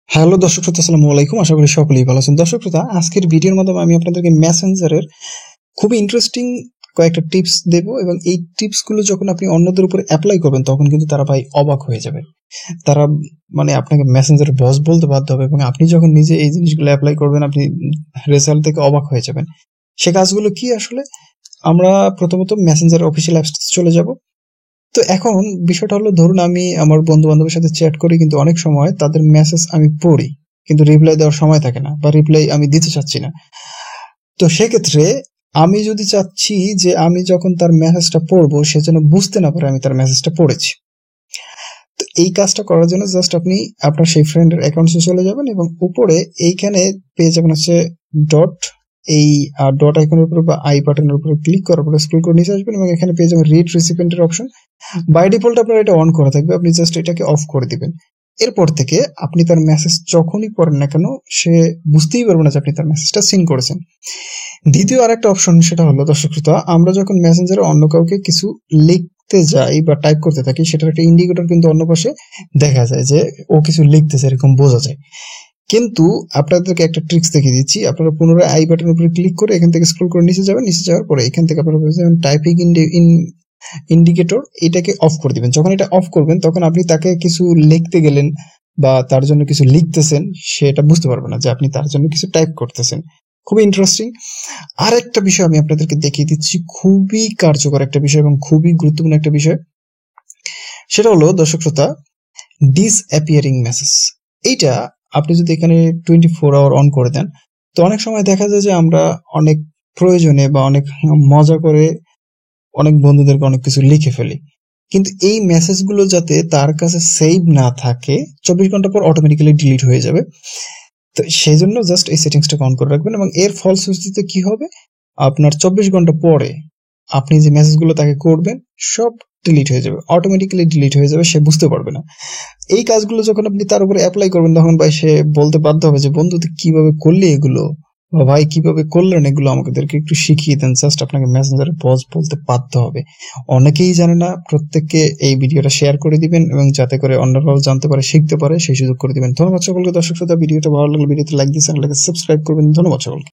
Hello দর্শক শ্রোতা, আসসালামু আলাইকুম। আশা করি সকলেই ভালো আছেন। দর্শক শ্রোতা, আজকের ভিডিওর মাধ্যমে আমি আপনাদেরকে মেসেঞ্জারের খুবই ইন্টারেস্টিং কয়েকটা টিপস দেব, এবং এই টিপসগুলো যখন আপনি অন্যদের উপর অ্যাপ্লাই করবেন তখন কিন্তু তারা ভাই অবাক হয়ে যাবে। তারা মানে আপনাকে মেসেঞ্জারের বস বলতে বাধ্য হবে, এবং আপনি যখন নিজে এই জিনিসগুলো অ্যাপ্লাই করবেন আপনি রেজাল্ট থেকে অবাক হয়ে যাবেন। সে কাজগুলো কি আসলে? আমরা প্রথমত মেসেঞ্জারের অফিসিয়াল অ্যাপস চলে যাব। তো এখন বিষয়টা হলো, ধরুন আমি আমার বন্ধু বান্ধবের সাথে চ্যাট করি, কিন্তু অনেক সময় তাদের মেসেজ আমি পড়ি কিন্তু রিপ্লাই দেওয়ার সময় থাকে না, বা রিপ্লাই আমি দিতে চাচ্ছি না। তো সেক্ষেত্রে আমি যদি চাচ্ছি যে আমি যখন তার মেসেজটা পড়বো সে যেন বুঝতে না পারে আমি তার মেসেজটা পড়েছি, তো এই কাজটা করার জন্য জাস্ট আপনি আপনার সেই ফ্রেন্ডের অ্যাকাউন্টে চলে যাবেন, এবং উপরে এইখানে পেয়ে যাবেন হচ্ছে ডট, এই ডট আইকনের উপরে বা আই বাটনের উপরে ক্লিক করার পরে স্ক্রল করে নিচে আসবেন, এবং এখানে পেয়ে যাবেন রিড রিসিপিয়েন্টের অপশন। বাই ডিফল্ট আপনার এটা অন করা থাকবে, আপনি জাস্ট এটাকে অফ করে দিবেন। এরপর থেকে আপনি তার মেসেজ যখনই পড়েন না কেন সে বুঝতেই পারবে না যে আপনি তার মেসেজটা সিন করেছেন। দ্বিতীয় আরেকটা অপশন, সেটা হলো দর্শক শ্রোতা, আমরা যখন মেসেঞ্জারে অন্য কাউকে কিছু লিখতে যাই বা টাইপ করতে থাকি, সেটার একটা ইন্ডিকেটর কিন্তু অন্য পাশে দেখা যায় যে ও কিছু লিখতেছে, এরকম বোঝা যায়। কিন্তু আপনাদেরকে একটা ট্রিক্স দেখিয়ে দিচ্ছি। আপনারা পুনরায় আই বাটনের উপরে ক্লিক করে এখান থেকে স্ক্রল করে নিচে যাবেন, নিচে যাওয়ার পরে এখান থেকে আপনারা টাইপিং ইন্ডিকেটর, এটাকে অফ করে দিবেন। যখন এটা অফ করবেন তখন আপনি তাকে কিছু লিখতে গেলেন বা তার জন্য কিছু লিখতেছেন, সেটা বুঝতে পারবে না যে আপনি তার জন্য কিছু টাইপ করতেছেন। খুবই ইন্টারেস্টিং। আর একটা বিষয় আমি আপনাদেরকে দেখিয়ে দিচ্ছি, খুবই কার্যকর একটা বিষয় এবং খুবই গুরুত্বপূর্ণ একটা বিষয়। সেটা হলো দর্শক শ্রোতা, ডিসঅ্যাপিয়ারিং মেসেজ। এইটা আপনি যদি এখানে 24 আওয়ার অন করে দেন, তো অনেক সময় দেখা যায় যে আমরা অনেক প্রয়োজনে বা অনেক মজা করে অনেক বন্ধুদেরকে অনেক কিছু লিখে ফেলি, কিন্তু এই মেসেজগুলো যাতে তার কাছে সেভ না থাকে, 24 ঘন্টা পর অটোমেটিক্যালি ডিলিট হয়ে যাবে। তো সেই জন্য জাস্ট এই সেটিংসটাকে অন করে রাখবেন, এবং এর ফলশ্রুতিতে কি হবে, আপনার 24 ঘন্টা পরে আপনি যে মেসেজগুলো তাকে করবেন সব ডিলিট হয়ে যাবে, অটোমেটিক্যালি ডিলিট হয়ে যাবে, সে বুঝতে পারবে না। এই কাজগুলো যখন আপনি তার উপরে অ্যাপ্লাই করবেন তখন ভাই সে বলতে বাধ্য হবে যে বন্ধু তুই কিভাবে করলি এগুলো, বা ভাই কিভাবে করলেন এগুলো, আমাদেরকে একটু শিখিয়ে দেন। জাস্ট আপনাকে মেসেঞ্জারে বস বলতে বাধ্য হবে। অনেকেই জানে না, প্রত্যেককে এই ভিডিওটা শেয়ার করে দিবেন, এবং যাতে করে অন্যরাও জানতে পারে, শিখতে পারে, সেই সুযোগ করে দিবেন। ধন্যবাদ সকলকে। দর্শক শ্রোতা, ভিডিওটা ভালো লাগলে ভিডিওতে লাইক দিয়ে চ্যানেলটাকে সাবস্ক্রাইব করবেন। ধন্যবাদ সকলকে।